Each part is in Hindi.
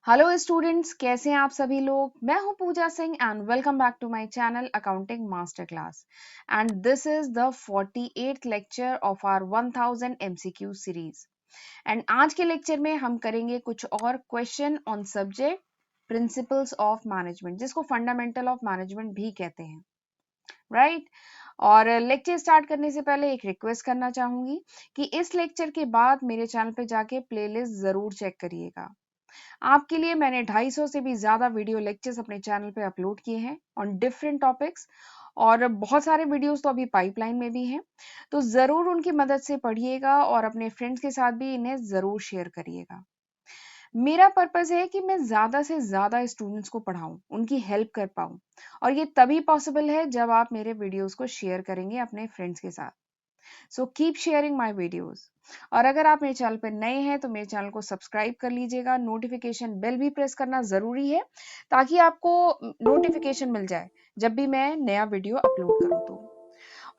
हेलो स्टूडेंट्स, कैसे हैं आप सभी लोग। मैं हूं Pooja Singh and welcome back to my channel accounting master class. And this is the 48th lecture of our 1000 MCQ series. And आज के लेक्चर में हम करेंगे कुछ और question on subject principles of management, जिसको फंडामेंटल ऑफ मैनेजमेंट भी कहते हैं, राइट। और लेक्चर स्टार्ट करने से पहले एक रिक्वेस्ट करना चाहूंगी कि इस लेक्चर के बाद मेरे चैनल पे जाके प्लेलिस्ट जरूर चेक करिएगा। आपके लिए मैंने 250 से भी ज्यादा वीडियो लेक्चर्स अपने चैनल पे अपलोड किए हैं ऑन डिफरेंट टॉपिक्स, और बहुत सारे वीडियोस तो अभी पाइपलाइन में भी हैं। तो जरूर उनकी मदद से पढ़िएगा और अपने फ्रेंड्स के साथ भी इन्हें जरूर शेयर करिएगा। मेरा पर्पस है कि मैं ज्यादा से ज्यादा स्टूडेंट्स को पढ़ाऊं, उनकी हेल्प कर पाऊं, और ये तभी पॉसिबल है जब आप मेरे वीडियोस को शेयर करेंगे अपने फ्रेंड्स के साथ। So keep sharing my videos. और अगर आप मेरे चैनल पर नए हैं तो मेरे चैनल को सब्सक्राइब कर लीजिएगा, नोटिफिकेशन बेल भी प्रेस करना जरूरी है ताकि आपको नोटिफिकेशन मिल जाए जब भी मैं नया वीडियो अपलोड करूँ तो।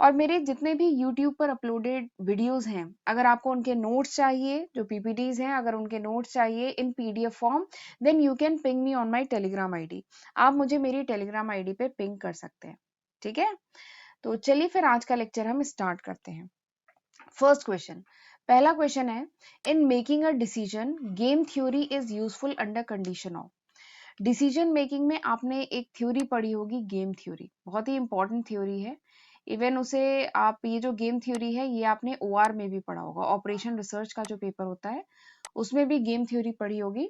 और मेरे जितने भी YouTube पर अपलोडेड वीडियोस हैं, अगर आपको उनके नोट्स चाहिए, जो पीपीटीज हैं, अगर उनके नोट्स चाहिए in PDF form, then you can ping me on my Telegram ID. आप मुझे मेरी टेलीग्राम आईडी पे पिंग कर सकते हैं, ठीक है। तो चलिए फिर आज का लेक्चर हम स्टार्ट करते हैं। फर्स्ट क्वेश्चन, पहला क्वेश्चन है, in making a decision game theory is useful under condition of. Decision making में आपने एक थ्योरी पढ़ी होगी, गेम थ्योरी, बहुत ही इंपॉर्टेंट थ्योरी है। इवन उसे आप, ये जो गेम थ्योरी है ये आपने ओआर में भी पढ़ा होगा, ऑपरेशन रिसर्च का जो पेपर होता है उसमें भी गेम थ्योरी पढ़ी होगी।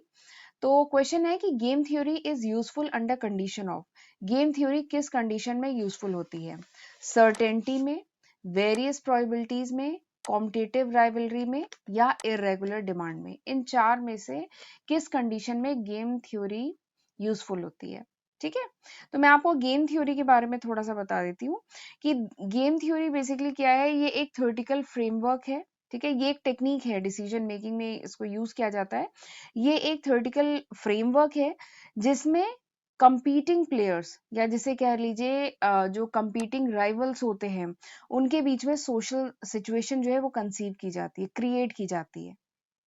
तो क्वेश्चन है कि game theory is useful under condition of. Game theory किस कंडीशन में यूजफुल होती है? सर्टेनिटी में, वेरियस प्रोबेबिलिटीज में, कॉम्पिटिटिव राइवलरी में, या इरेगुलर डिमांड में। इन चार में से किस कंडीशन में गेम थ्योरी यूजफुल होती है? ठीक है। तो मैं आपको गेम थ्योरी के बारे में थोड़ा सा बता देती हूँ कि गेम थ्योरी बेसिकली क्या है। ये एक थ्योरेटिकल फ्रेमवर्क है, ठीक है। ये एक टेक्निक है, डिसीजन मेकिंग में इसको यूज किया जाता है। ये एक थ्योरेटिकल फ्रेमवर्क है जिसमें कंपीटिंग प्लेयर्स, या जिसे कह लीजिए जो कंपीटिंग राइवल्स होते हैं, उनके बीच में सोशल सिचुएशन जो है वो कंसीव की जाती है, क्रिएट की जाती है,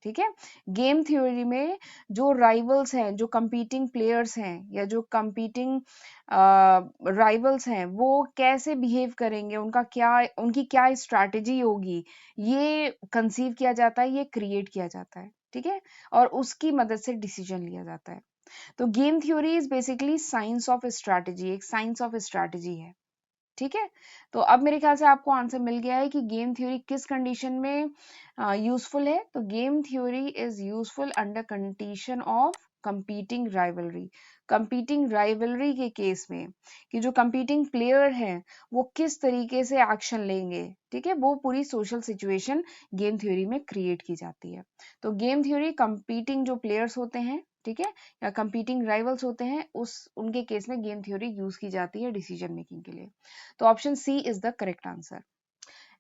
ठीक है। गेम थ्योरी में जो राइवल्स हैं, जो कंपीटिंग प्लेयर्स हैं, या जो कंपीटिंग राइवल्स हैं, वो कैसे बिहेव करेंगे, उनकी क्या स्ट्रैटेजी होगी, ये कंसीव किया जाता है, ये क्रिएट किया जाता है, ठीक है। और उसकी मदद से डिसीजन लिया जाता है। तो game theory is basically science of strategy, एक साइंस ऑफ स्ट्रैटेजी है, ठीक है। तो अब मेरे ख्याल से आपको आंसर मिल गया है कि गेम थ्योरी किस कंडीशन में यूजफुल है। तो game theory is useful under condition of competing rivalry. Competing rivalry के केस में कि जो कंपीटिंग प्लेयर हैं वो किस तरीके से एक्शन लेंगे, ठीक है, वो पूरी सोशल सिचुएशन गेम थ्योरी में क्रिएट की जाती है। तो गेम थ्योरी कंपीटिंग जो प्लेयर्स होते हैं, ठीक है, या कंपीटिंग राइवल्स होते हैं, उनके केस में गेम थ्योरी यूज की जाती है डिसीजन मेकिंग के लिए। तो option C is the correct answer.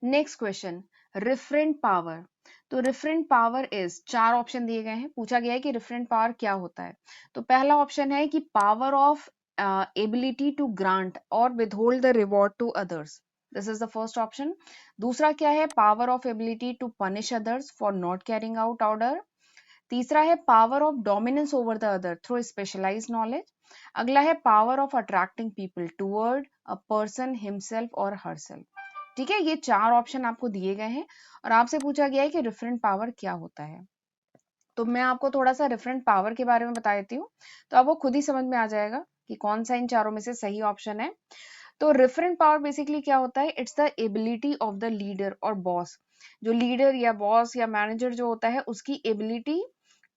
Next question, referent power. तो रिफरेंट पावर इज, चार ऑप्शन दिए गए हैं, पूछा गया है कि रिफरेंट पावर क्या होता है। तो पहला ऑप्शन है कि power of ability to grant और withhold the reward to others, this is the first option. दूसरा क्या है? Power of ability to punish others for not carrying out order. तीसरा है power of dominance over the other through specialised knowledge. अगला है power of attracting people toward a person himself और हरसेल्फ। ठीक है, ये चार ऑप्शन आपको दिए गए हैं और आपसे पूछा गया है कि रिफरेंट पावर क्या होता है। तो मैं आपको थोड़ा सा रिफरेंट पावर के बारे में बता देती हूँ, तो आपको खुद ही समझ में आ जाएगा कि कौन सा इन चारों में से सही ऑप्शन है। तो रिफरेंट पावर बेसिकली क्या होता है? It's the ability of the leader और बॉस। जो लीडर या बॉस या मैनेजर जो होता है, उसकी ability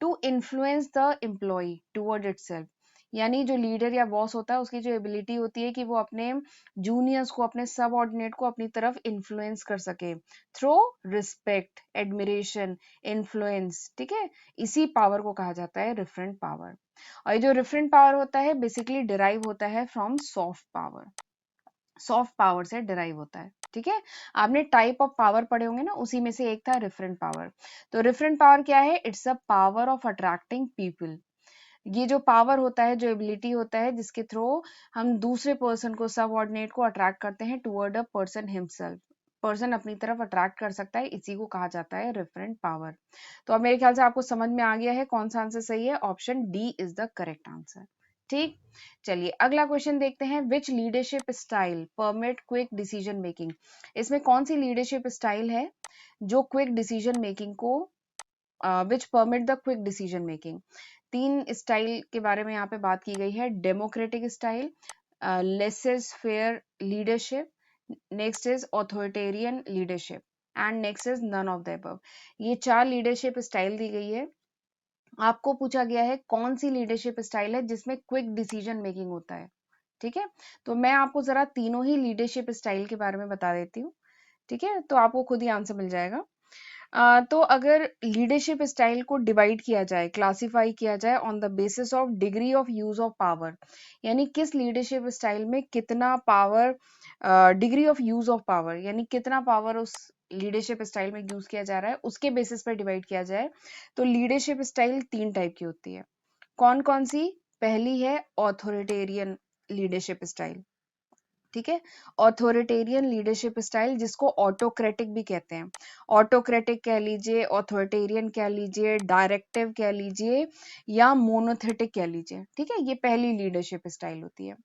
to influence the employ toward itself. यानी जो लीडर या बॉस होता है उसकी जो एबिलिटी होती है कि वो अपने जूनियर्स को, अपने सब ऑर्डिनेट को अपनी तरफ इन्फ्लुएंस कर सके थ्रू रिस्पेक्ट, एडमिरेशन, इन्फ्लुएंस, ठीक है। इसी पावर को कहा जाता है रिफरेंट पावर। और ये जो रिफरेंट पावर होता है बेसिकली डिराइव होता है from soft power, soft power से डिराइव होता है, ठीक है। आपने टाइप ऑफ पावर पढ़े होंगे ना, उसी में से एक था रिफरेंट पावर। तो रिफरेंट पावर क्या है? It's a power of attracting people. ये जो पावर होता है, जो एबिलिटी होता है, जिसके थ्रू हम दूसरे पर्सन को, सब ऑर्डिनेट को अट्रैक्ट करते हैं टुवर्ड अ पर्सन हिमसेल्फ, पर्सन अपनी तरफ अट्रैक्ट कर सकता है, इसी को कहा जाता है रेफरेंट पावर। तो अब मेरे ख्याल से आपको समझ में आ गया है कौन सा आंसर सही है। Option D is the correct answer. ठीक, चलिए अगला क्वेश्चन देखते हैं। Which leadership style permit quick decision making? इसमें कौन सी लीडरशिप स्टाइल है जो क्विक डिसीजन मेकिंग को which permit the quick decision making? तीन स्टाइल के बारे में यहाँ पे बात की गई है। Democratic style, laissez faire leadership, next is authoritarian leadership and next is none of the above. ये चार लीडरशिप स्टाइल दी गई है। आपको पूछा गया है कौन सी लीडरशिप स्टाइल है जिसमें क्विक डिसीजन मेकिंग होता है। ठीक है, तो मैं आपको जरा तीनों ही लीडरशिप स्टाइल के बारे में बता देती हूँ। ठीक है, तो आपको खुद ही आंसर मिल जाएगा। तो अगर लीडरशिप स्टाइल को डिवाइड किया जाए, क्लासिफाई किया जाए on the basis of degree of use of power, यानी किस लीडरशिप स्टाइल में कितना power, degree of use of power यानी कितना पावर उस लीडरशिप स्टाइल में यूज किया जा रहा है, उसके बेसिस पर डिवाइड किया जाए तो लीडरशिप स्टाइल तीन टाइप की होती है। कौन कौन सी? पहली है ऑथोरिटेरियन लीडरशिप स्टाइल। ठीक है, ऑथोरिटेरियन लीडरशिप स्टाइल जिसको ऑटोक्रेटिक भी कहते हैं। ऑटोक्रेटिक कह लीजिए, ऑथोरिटेरियन कह लीजिए, डायरेक्टिव कह लीजिए या मोनोथेटिक कह लीजिए। ठीक है, ये पहली लीडरशिप स्टाइल होती है।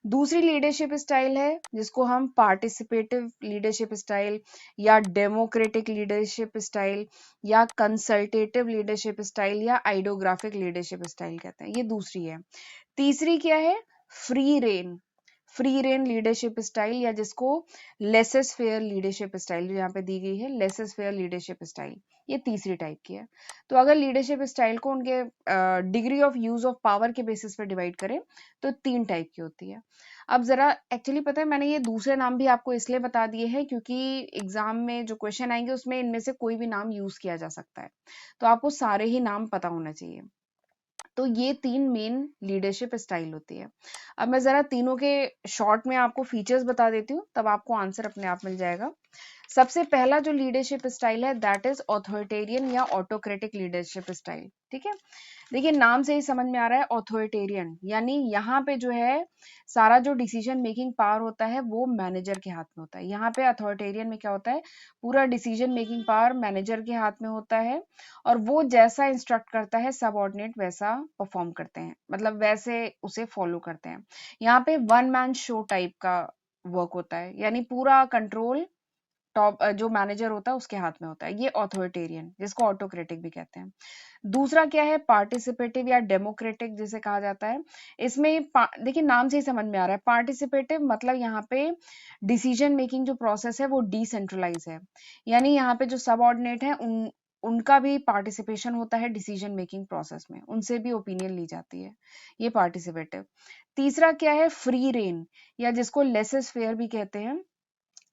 दूसरी लीडरशिप स्टाइल है जिसको हम पार्टिसिपेटिव लीडरशिप स्टाइल या डेमोक्रेटिक लीडरशिप स्टाइल या कंसल्टेटिव लीडरशिप स्टाइल या आइडियोग्राफिक लीडरशिप स्टाइल कहते हैं। ये दूसरी है। तीसरी क्या है? Free rein, free rein leadership style या जिसको लेसेस फेयर लीडरशिप स्टाइल जो यहाँ पे दी गई है, लेसेस फेयर लीडरशिप स्टाइल, ये तीसरी टाइप की है। तो अगर लीडरशिप स्टाइल को उनके degree of use of power के बेसिस पर डिवाइड करें तो तीन टाइप की होती है। अब जरा एक्चुअली पता है मैंने ये दूसरे नाम भी आपको इसलिए बता दिए हैं क्योंकि एग्जाम में जो क्वेश्चन आएंगे उसमें इनमें से कोई भी नाम यूज किया जा सकता है, तो आपको सारे ही नाम पता होना चाहिए। तो ये तीन मेन लीडरशिप स्टाइल होती है। अब मैं जरा तीनों के शॉर्ट में आपको फीचर्स बता देती हूँ, तब आपको आंसर अपने आप मिल जाएगा। सबसे पहला जो लीडरशिप स्टाइल है दैट इज ऑथोरिटेरियन या ऑटोक्रेटिक लीडरशिप स्टाइल। ठीक है, देखिए नाम से ही समझ में आ रहा है ऑथोरिटेरियन, यानी यहाँ पे जो है सारा जो डिसीजन मेकिंग पावर होता है वो मैनेजर के हाथ में होता है। यहाँ पे अथॉरिटेरियन में क्या होता है, पूरा डिसीजन मेकिंग पावर मैनेजर के हाथ में होता है और वो जैसा इंस्ट्रक्ट करता है सबऑर्डिनेट वैसा परफॉर्म करते हैं, मतलब वैसे उसे फॉलो करते हैं। यहाँ पे वन मैन शो टाइप का वर्क होता है, यानी पूरा कंट्रोल टॉप जो मैनेजर होता है उसके हाथ में होता है। ये ऑथोरिटेरियन जिसको ऑटोक्रेटिक भी कहते हैं। दूसरा क्या है? पार्टिसिपेटिव या डेमोक्रेटिक जिसे कहा जाता है। इसमें देखिए नाम से ही समझ में आ रहा है, पार्टिसिपेटिव मतलब यहाँ पे डिसीजन मेकिंग जो प्रोसेस है वो डिसेंट्रलाइज है, यानी यहाँ पे जो सबऑर्डिनेट है उनका भी पार्टिसिपेशन होता है डिसीजन मेकिंग प्रोसेस में, उनसे भी ओपिनियन ली जाती है। ये पार्टिसिपेटिव। तीसरा क्या है? फ्री रेन या जिसको लेसेस फेयर भी कहते हैं।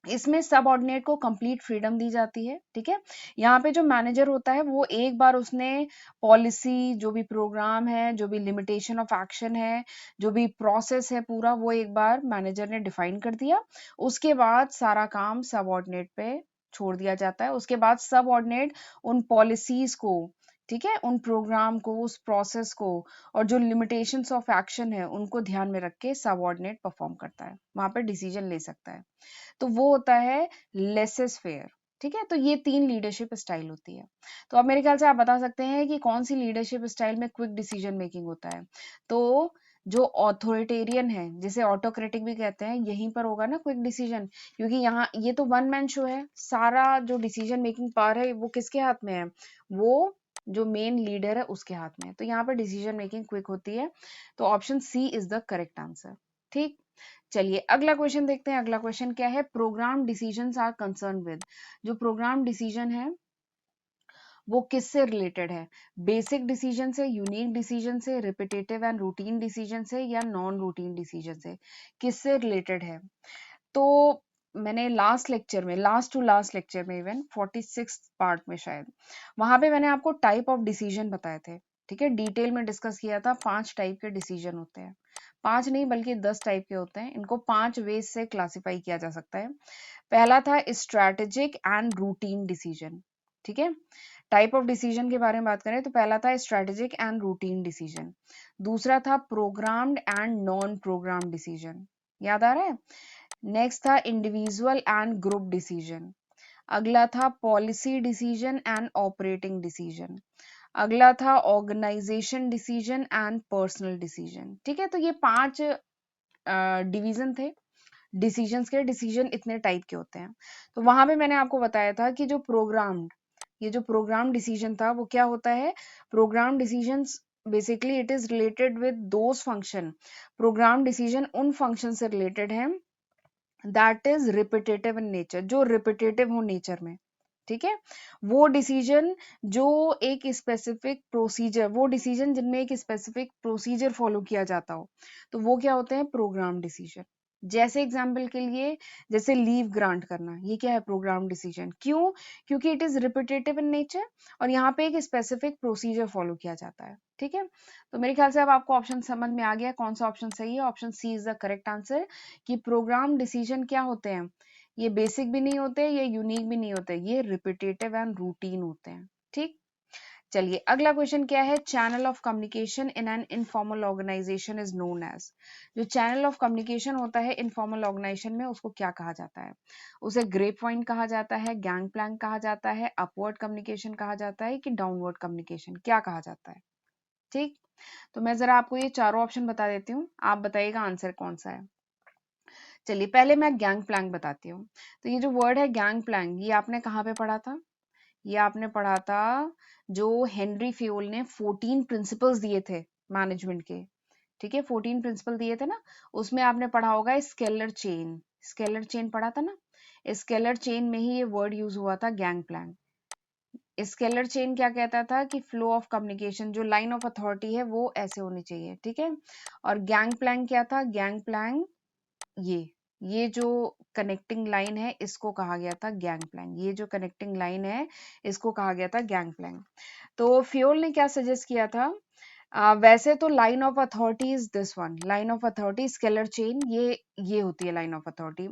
इसमें सबऑर्डिनेट को कंप्लीट फ्रीडम दी जाती है। ठीक है, यहाँ पे जो मैनेजर होता है वो एक बार उसने पॉलिसी, जो भी प्रोग्राम है, जो भी लिमिटेशन ऑफ एक्शन है, जो भी प्रोसेस है पूरा, वो एक बार मैनेजर ने डिफाइन कर दिया। उसके बाद सारा काम सबऑर्डिनेट पे छोड़ दिया जाता है। उसके बाद सबऑर्डिनेट उन पॉलिसीज को, ठीक है, उन प्रोग्राम को, उस प्रोसेस को और जो लिमिटेशंस ऑफ एक्शन है उनको ध्यान में रख के सबऑर्डिनेट परफॉर्म करता है, वहां पर डिसीजन ले सकता है। तो वो होता है लेसेस फेयर। ठीक है, तो ये तीन लीडरशिप स्टाइल होती है। तो अब मेरे ख्याल से आप बता सकते हैं कि कौन सी लीडरशिप स्टाइल में क्विक डिसीजन मेकिंग होता है। तो जो ऑथोरिटेरियन है जिसे ऑटोक्रेटिक भी कहते हैं, यहीं पर होगा ना क्विक डिसीजन, क्योंकि यहाँ ये तो वन मैन शो है, सारा जो डिसीजन मेकिंग पावर है वो किसके हाथ में है? वो जो मेन लीडर है उसके हाथ में है। तो यहाँ पर डिसीजन मेकिंग क्विक होती है। तो option C is the correct answer. ठीक, चलिए अगला क्वेश्चन देखते हैं। अगला क्वेश्चन क्या है? Program decisions are concern with. जो प्रोग्राम डिसीजन है वो किससे रिलेटेड है? बेसिक डिसीजन से, यूनिक डिसीजन से, रिपीटेटिव एंड रूटीन डिसीजन से या नॉन रूटीन डिसीजन से? किससे रिलेटेड है? तो मैंने लास्ट लेक्चर में, लास्ट टू लास्ट लेक्चर में, इवन 46 पार्ट में शायद, वहां पे मैंने आपको टाइप ऑफ डिसीजन बताए थे। ठीक है, डिटेल में डिस्कस किया था। 5 टाइप के डिसीजन होते हैं, 5 नहीं बल्कि 10 टाइप के होते हैं। इनको 5 वेज से क्लासिफाई किया जा सकता है। पहला था स्ट्रैटेजिक एंड रूटीन डिसीजन। ठीक है, टाइप ऑफ डिसीजन के बारे में बात करें तो पहला था स्ट्रैटेजिक एंड रूटीन डिसीजन। दूसरा था programmed and non program decision. याद आ रहा है? नेक्स्ट था इंडिविजुअल एंड ग्रुप डिसीजन, अगला था policy decision and operating decision, अगला था organisation decision and personal decision. ठीक है, तो ये 5 डिवीजन थे डिसीजंस के। डिसीजन इतने टाइप के होते हैं। तो वहां पे मैंने आपको बताया था कि जो प्रोग्राम्ड, ये जो प्रोग्राम डिसीजन था वो क्या होता है। Program decisions basically it is related with those function. Program decision उन फंक्शन से रिलेटेड है that is repetitive in nature, जो रिपीटेटिव हो नेचर में। ठीक है, वो डिसीजन जो एक स्पेसिफिक प्रोसीजर, वो डिसीजन जिनमें एक स्पेसिफिक प्रोसीजर फॉलो किया जाता हो, तो वो क्या होते हैं, प्रोग्राम डिसीजन। जैसे एग्जाम्पल के लिए, जैसे लीव ग्रांट करना, ये क्या है, प्रोग्राम डिसीजन। क्यों? क्योंकि it is repetitive in nature और यहाँ पे एक स्पेसिफिक प्रोसीजर फॉलो किया जाता है। ठीक है, तो मेरे ख्याल से अब आपको ऑप्शन समझ में आ गया कौन सा ऑप्शन सही है। Option C is the correct answer, कि प्रोग्राम डिसीजन क्या होते हैं, ये बेसिक भी नहीं होते, ये यूनिक भी नहीं होते, ये रिपीटेटिव एंड रूटीन होते हैं। ठीक, चलिए अगला क्वेश्चन क्या है। Channel of communication in an informal organisation is known as. जो चैनल ऑफ कम्युनिकेशन होता है इनफॉर्मल ऑर्गेनाइजेशन में, उसको क्या कहा जाता है? उसे ग्रेप पॉइंट कहा जाता है, गैंग प्लैंक कहा जाता है, अपवर्ड कम्युनिकेशन कहा जाता है, कि डाउनवर्ड कम्युनिकेशन, क्या कहा जाता है? ठीक, तो मैं जरा आपको ये चारों ऑप्शन बता देती हूँ, आप बताइएगा आंसर कौन सा है। चलिए पहले मैं गैंग प्लैंक बताती हूँ। तो ये जो वर्ड है गैंग प्लैंक, ये आपने कहाँ पे पढ़ा था? ये आपने पढ़ा था जो हेनरी फ्योल ने 14 प्रिंसिपल्स दिए थे मैनेजमेंट के। ठीक है, 14 प्रिंसिपल दिए थे ना, उसमें आपने पढ़ा होगा स्केलर चेन। स्केलर चेन पढ़ा था ना, स्केलर चेन में ही ये वर्ड यूज हुआ था गैंग प्लैंक। स्केलर चेन क्या कहता था कि फ्लो ऑफ कम्युनिकेशन, जो लाइन ऑफ अथॉरिटी है वो ऐसे होनी चाहिए। ठीक है, और गैंग प्लैंक क्या था? गैंग प्लैंक ये ये जो कनेक्टिंग लाइन है इसको कहा गया था गैंग प्लैंक। ये जो कनेक्टिंग लाइन है इसको कहा गया था गैंग प्लैंक। तो फ्योल ने क्या सजेस्ट किया था? वैसे तो line of authority is this one, line of authority scalar chain, ये होती है लाइन ऑफ अथॉरिटी।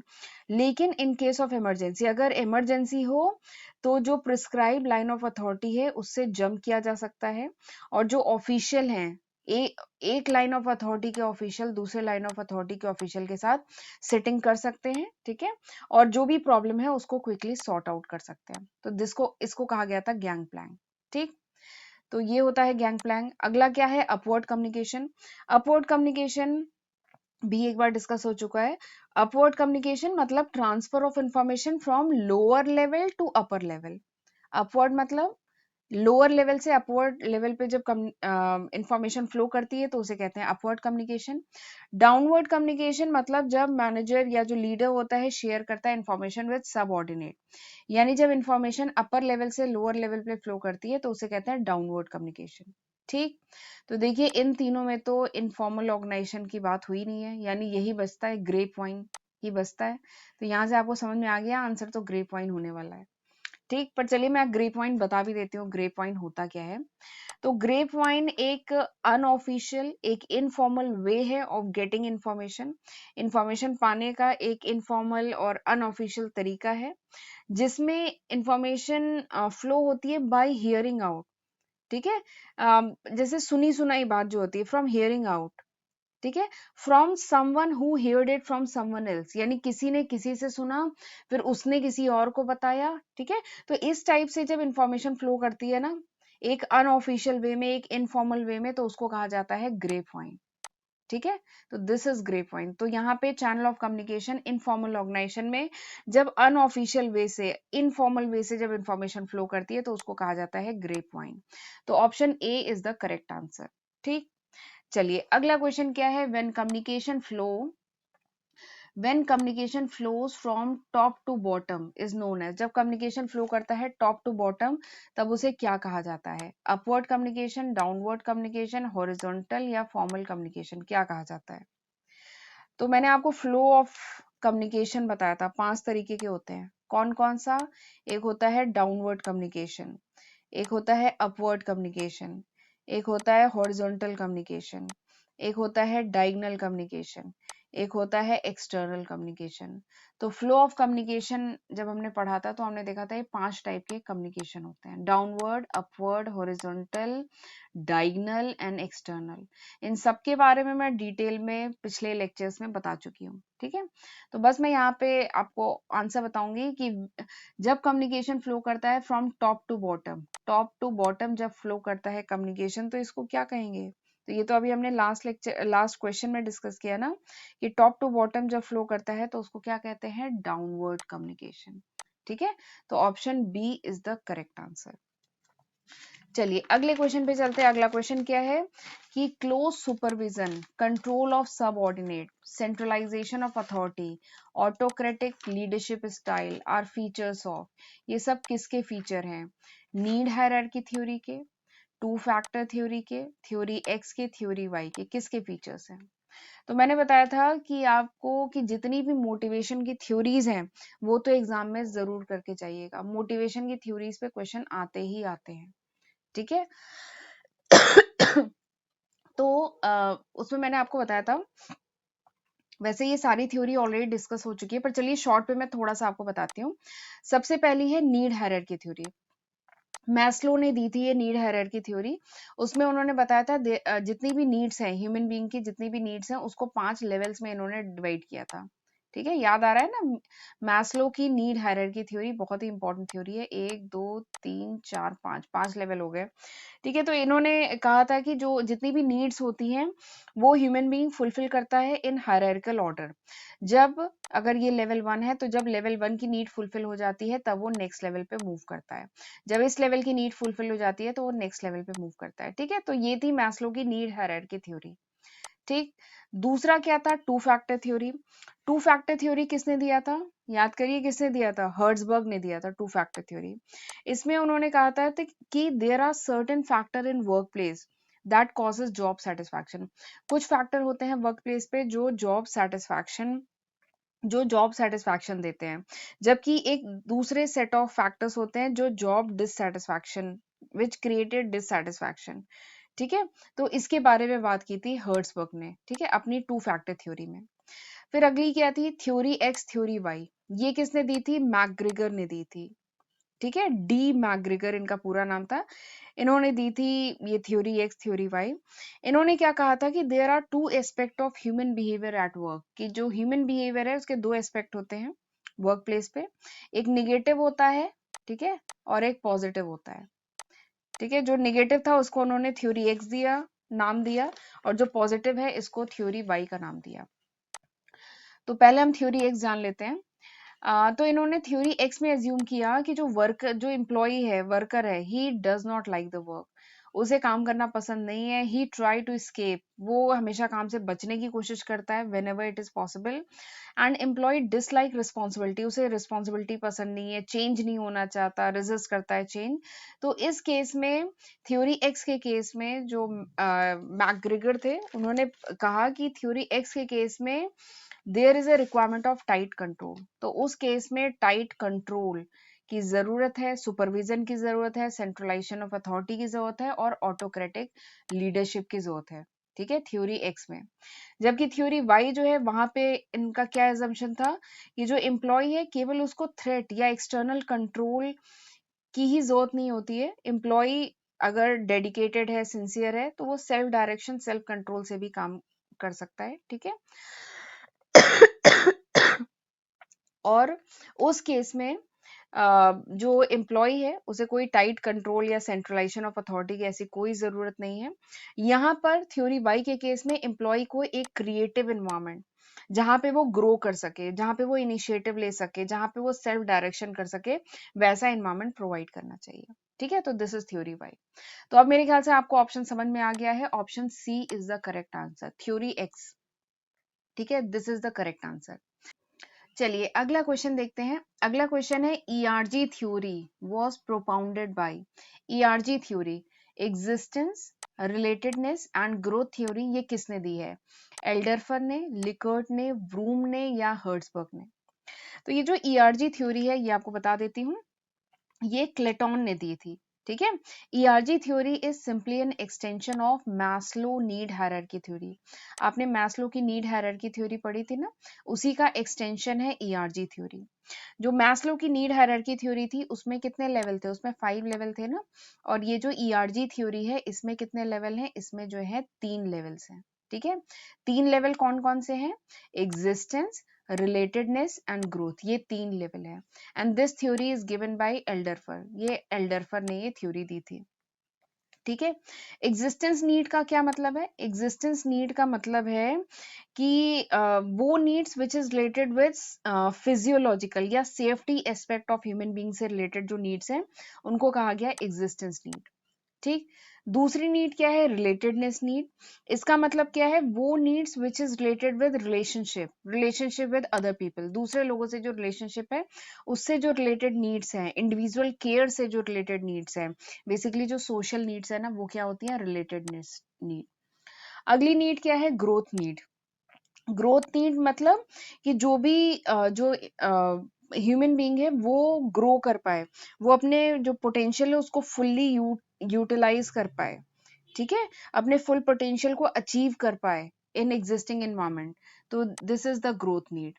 लेकिन इन केस ऑफ इमरजेंसी, अगर इमरजेंसी हो तो जो प्रिस्क्राइब लाइन ऑफ अथॉरिटी है उससे जंप किया जा सकता है। और जो ऑफिशियल हैं, एक लाइन ऑफ अथॉरिटी के ऑफिशियल दूसरे लाइन ऑफ अथॉरिटी के ऑफिशियल के साथ सिटिंग कर सकते हैं। ठीक है, और जो भी प्रॉब्लम है उसको क्विकली सॉर्ट आउट कर सकते हैं। तो जिसको इसको कहा गया था गैंग प्लैंक। ठीक, तो ये होता है गैंग प्लैंक। अगला क्या है? Upward communication. अपवर्ड कम्युनिकेशन भी एक बार डिस्कस हो चुका है। अपवर्ड कम्युनिकेशन मतलब transfer of information from lower level to upper level. Upward मतलब लोअर लेवल से अपवर्ड लेवल पे जब इंफॉर्मेशन फ्लो करती है तो उसे कहते हैं अपवर्ड कम्युनिकेशन। डाउनवर्ड कम्युनिकेशन मतलब जब मैनेजर या जो लीडर होता है शेयर करता है इंफॉर्मेशन विद सबऑर्डिनेट, यानी जब इंफॉर्मेशन अपर लेवल से लोअर लेवल पे फ्लो करती है तो उसे कहते हैं डाउनवर्ड कम्युनिकेशन। ठीक, तो देखिए इन तीनों में तो इनफॉर्मल ऑर्गेनाइजेशन की बात हुई नहीं है, यानी यही बचता है ग्रेप वाइन ही बचता है। तो यहाँ से आपको समझ में आ गया आंसर तो ग्रेप वाइन होने वाला है। ठीक, पर चलिए मैं ग्रेप वाइन बता भी देती हूँ ग्रेप वाइन होता क्या है। तो ग्रेप वाइन एक अनऑफिशियल, एक इनफॉर्मल वे है ऑफ गेटिंग इंफॉर्मेशन। इंफॉर्मेशन पाने का एक इनफॉर्मल और अनऑफिशियल तरीका है जिसमें इंफॉर्मेशन फ्लो होती है बाय हियरिंग आउट। ठीक है, जैसे सुनी सुनाई बात जो होती है, फ्रॉम हियरिंग आउट। ठीक है, from someone who heard it from someone else, यानी किसी ने किसी से सुना फिर उसने किसी और को बताया। ठीक है, तो इस टाइप से जब इंफॉर्मेशन फ्लो करती है ना एक अनऑफिशियल वे में, एक इनफॉर्मल वे में, तो उसको कहा जाता है ग्रेप वाइन। ठीक है, तो दिस इज ग्रेप वाइन। तो यहाँ पे channel of communication informal organisation में जब अनऑफिशियल वे से, इनफॉर्मल वे से जब इंफॉर्मेशन फ्लो करती है तो उसको कहा जाता है ग्रेप वाइन। तो option A is the correct answer. ठीक, चलिए अगला क्वेश्चन क्या है। When communication flows from top to bottom is known as. जब कम्युनिकेशन फ्लो करता है टॉप टू बॉटम तब उसे क्या कहा जाता है? Upward communication, downward communication, horizontal या फॉर्मल कम्युनिकेशन, क्या कहा जाता है? तो मैंने आपको फ्लो ऑफ कम्युनिकेशन बताया था, 5 तरीके के होते हैं। कौन कौन सा? एक होता है डाउनवर्ड कम्युनिकेशन, एक होता है अपवर्ड कम्युनिकेशन, एक होता है हॉरिजॉन्टल कम्युनिकेशन, एक होता है डायगोनल कम्युनिकेशन, एक होता है एक्सटर्नल कम्युनिकेशन। तो फ्लो ऑफ कम्युनिकेशन जब हमने पढ़ा था तो हमने देखा था ये 5 टाइप के कम्युनिकेशन होते हैं, downward, upward, horizontal, diagonal and external. इन सब के बारे में मैं डिटेल में पिछले लेक्चर्स में बता चुकी हूँ, ठीक है। तो बस मैं यहाँ पे आपको आंसर बताऊंगी कि जब कम्युनिकेशन फ्लो करता है फ्रॉम टॉप टू बॉटम जब फ्लो करता है कम्युनिकेशन, तो इसको क्या कहेंगे? तो ये तो अभी हमने लास्ट क्वेश्चन में डिस्कस किया ना कि टॉप टू बॉटम जब फ्लो करता है तो उसको क्या कहते हैं? डाउनवर्ड कम्युनिकेशन, ठीक है। तो option B is the correct answer. चलिए अगले क्वेश्चन पे चलते हैं। अगला क्वेश्चन क्या है कि close supervision, control of subordinate, centralisation of authority, autocratic leadership style are features of, ये सब किसके फीचर हैं? नीड हायरार्की थ्योरी के, टू फैक्टर थ्योरी के, थ्योरी एक्स के, थ्योरी वाई के, किसके फीचर्स हैं? तो मैंने बताया था कि आपको कि जितनी भी मोटिवेशन की थ्योरीज हैं वो तो एग्जाम में जरूर करके जाइएगा। मोटिवेशन की थ्योरीज पे क्वेश्चन आते ही आते हैं, ठीक है। तो उसमें मैंने आपको बताया था, वैसे ये सारी थ्योरी ऑलरेडी डिस्कस हो चुकी है, पर चलिए शॉर्ट पे मैं थोड़ा सा आपको बताती हूँ। सबसे पहली है नीड हायरार्की थ्योरी। मैस्लो ने दी थी ये नीड हायरार्की थ्योरी। उसमें उन्होंने बताया था जितनी भी नीड्स हैं, ह्यूमन बीइंग की जितनी भी नीड्स हैं उसको 5 लेवल्स में इन्होंने डिवाइड किया था, ठीक है। याद आ रहा है ना? मैस्लो की नीड हायरार्की थ्योरी बहुत ही इंपॉर्टेंट थ्योरी है। 1 2 3 4 5, 5 लेवल हो गए, ठीक है। तो इन्होंने कहा था कि जो जितनी भी नीड्स होती हैं वो ह्यूमन बीइंग फुलफिल करता है इन हायरार्किकल ऑर्डर। जब अगर ये लेवल 1 है तो जब लेवल 1 की नीड फुलफिल हो जाती है तब वो नेक्स्ट लेवल पे मूव करता है। जब इस लेवल की नीड फुलफिल हो जाती है तो वो नेक्स्ट लेवल पे मूव करता है, ठीक है। तो ये थी मैस्लो की नीड हायरार्की थ्योरी, ठीक। दूसरा क्या था? To factor theory. To factor theory किसने दिया था? याद करिए किसने दिया था? हर्ट्जबर्ग ने दिया था टू फैक्टर थ्योरी। इसमें उन्होंने कहा था कि there are certain factor in work place that causes job satisfaction. कुछ फैक्टर होते हैं वर्क प्लेस पे जो जॉब सेटिस्फैक्शन देते हैं, जबकि एक दूसरे सेट ऑफ फैक्टर्स होते हैं जो job dissatisfaction which created dissatisfaction, ठीक है। तो इसके बारे में बात की थी हर्ट्जबर्ग ने, ठीक है, अपनी टू फैक्टर थ्योरी में। फिर अगली क्या थी? Theory X theory Y. ये किसने दी थी? मैकग्रेगर ने दी थी, ठीक है। डी मैकग्रेगर इनका पूरा नाम था। इन्होंने दी थी ये थ्योरी एक्स थ्योरी वाई। इन्होंने क्या कहा था कि there are two aspect of human behaviour at work, कि जो ह्यूमन बिहेवियर है उसके दो एस्पेक्ट होते हैं वर्क प्लेस पे। एक निगेटिव होता है, ठीक है, और एक पॉजिटिव होता है, ठीक है। जो निगेटिव था उसको उन्होंने थ्योरी एक्स दिया, नाम दिया, और जो पॉजिटिव है इसको थ्योरी वाई का नाम दिया। तो पहले हम थ्योरी एक्स जान लेते हैं। तो इन्होंने थ्योरी एक्स में एज्यूम किया कि जो एम्प्लॉई है, वर्कर है, he does not like the work, उसे काम करना पसंद नहीं है। ही ट्राई टू स्केप, वो हमेशा काम से बचने की कोशिश करता है whenever it is possible. And employ dislike responsibility, उसे रिस्पॉन्सिबिलिटी पसंद नहीं है, चेंज नहीं होना चाहता, रेजिस्ट करता है चेंज। तो इस केस में, थ्योरी एक्स के केस में, जो मैकग्रेगर थे उन्होंने कहा कि थ्योरी एक्स के केस में there is a requirement of tight control. तो उस केस में टाइट कंट्रोल की जरूरत है, सुपरविजन की जरूरत है, सेंट्रलाइजेशन ऑफ अथॉरिटी की जरूरत है, और ऑटोक्रेटिक लीडरशिप की जरूरत है, ठीक है, थ्योरी एक्स में। जबकि थ्योरी वाई जो है वहां पे इनका क्या एजम्पशन था कि जो एम्प्लॉय है केवल उसको थ्रेट या एक्सटर्नल कंट्रोल की ही जरूरत नहीं होती है। एम्प्लॉय अगर डेडिकेटेड है, सिंसियर है, तो वो सेल्फ डायरेक्शन, सेल्फ कंट्रोल से भी काम कर सकता है, ठीक है। और उस केस में जो एम्प्लॉय है उसे कोई टाइट कंट्रोल या सेंट्रलाइजेशन ऑफ अथॉरिटी की ऐसी कोई जरूरत नहीं है। यहाँ पर थ्योरी वाई के केस में एम्प्लॉय को एक क्रिएटिव एनवायरनमेंट, जहां पे वो ग्रो कर सके, जहां पे वो इनिशिएटिव ले सके, जहां पे वो सेल्फ डायरेक्शन कर सके, वैसा एनवायरनमेंट प्रोवाइड करना चाहिए, ठीक है। तो दिस इज थ्योरी वाई। तो अब मेरे ख्याल से आपको ऑप्शन समझ में आ गया है। Option C is the correct answer, theory X, ठीक है, this is the correct answer. चलिए अगला क्वेश्चन देखते हैं। अगला क्वेश्चन है ERG theory was propounded by. ERG theory, existence, relatedness and growth theory, ये किसने दी है? एल्डरफर ने, लिकर्ट ने, ब्रूम ने, या हर्ट्जबर्ग ने? तो ये जो ईआरजी थ्योरी है ये आपको बता देती हूँ, ये क्लेटोन ने दी थी, ठीक है। ERG theory is simply an extension of Maslow need hierarchy theory. आपने मैस्लो की नीड हायरार्की थ्योरी पढ़ी थी ना, उसी का एक्सटेंशन है ईआरजी थ्योरी। जो मैस्लो की नीड हायरार्की थ्योरी थी उसमें कितने लेवल थे, उसमें 5 लेवल थे ना, और ये जो ईआरजी थ्योरी है इसमें कितने लेवल हैं, इसमें जो है 3 लेवल्स हैं। ठीक है, 3 लेवल कौन कौन से हैं, एग्जिस्टेंस, रिलेटेडनेस एंड ग्रोथ, ये 3 लेवल है। And this theory is given by Alderfer, ये एल्डरफर ने ये थ्योरी दी थी। ठीक है, एग्जिस्टेंस नीड का क्या मतलब है, एग्जिस्टेंस नीड का मतलब है कि वो needs which is related with physiological या safety aspect of human being से रिलेटेड जो नीड्स हैं उनको कहा गया एग्जिस्टेंस नीड। ठीक, दूसरी नीड क्या है, रिलेटेडनेस नीड। इसका मतलब क्या है, वो needs which is related with relationship, relationship with other people, दूसरे लोगों से जो रिलेशनशिप है उससे जो रिलेटेड नीड्स हैं, इंडिविजुअल केयर से जो रिलेटेड नीड्स हैं, बेसिकली जो सोशल नीड्स है ना वो क्या होती है, रिलेटेडनेस नीड। अगली नीड क्या है, ग्रोथ नीड। ग्रोथ नीड मतलब कि जो भी जो ह्यूमन बीइंग है वो ग्रो कर पाए, वो अपने जो पोटेंशियल है उसको फुल्ली यूटिलाइज कर पाए। ठीक है, अपने फुल पोटेंशियल को अचीव कर पाए इन एग्जिस्टिंग एनवायरमेंट, तो this is the growth need.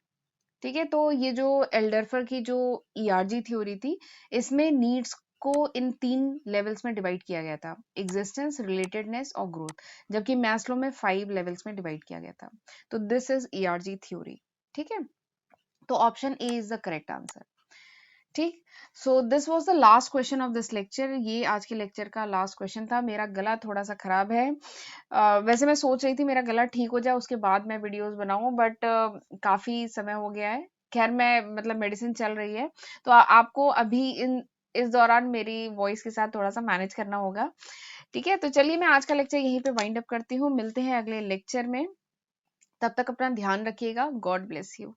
ठीक है, तो ये जो एल्डरफर की जो ईआरजी थ्योरी थी इसमें नीड्स को इन 3 लेवल्स में डिवाइड किया गया था, एग्जिस्टेंस, रिलेटेडनेस और ग्रोथ, जबकि मैस्लो में 5 लेवल्स में डिवाइड किया गया था। तो दिस इज ईआरजी थ्योरी। ठीक है, तो option A is the correct answer. ठीक, so this was the last question of this lecture, ये आज के लेक्चर का लास्ट क्वेश्चन था। मेरा गला थोड़ा सा खराब है, वैसे मैं सोच रही थी मेरा गला ठीक हो जाए उसके बाद मैं वीडियोस बनाऊं, बट काफी समय हो गया है। खैर मैं मतलब मेडिसिन चल रही है, तो आपको अभी इन इस दौरान मेरी वॉइस के साथ थोड़ा सा मैनेज करना होगा। ठीक है, तो चलिए मैं आज का लेक्चर यहीं पे वाइंड अप करती हूँ, मिलते हैं अगले लेक्चर में। तब तक अपना ध्यान रखिएगा, गॉड ब्लेस यू।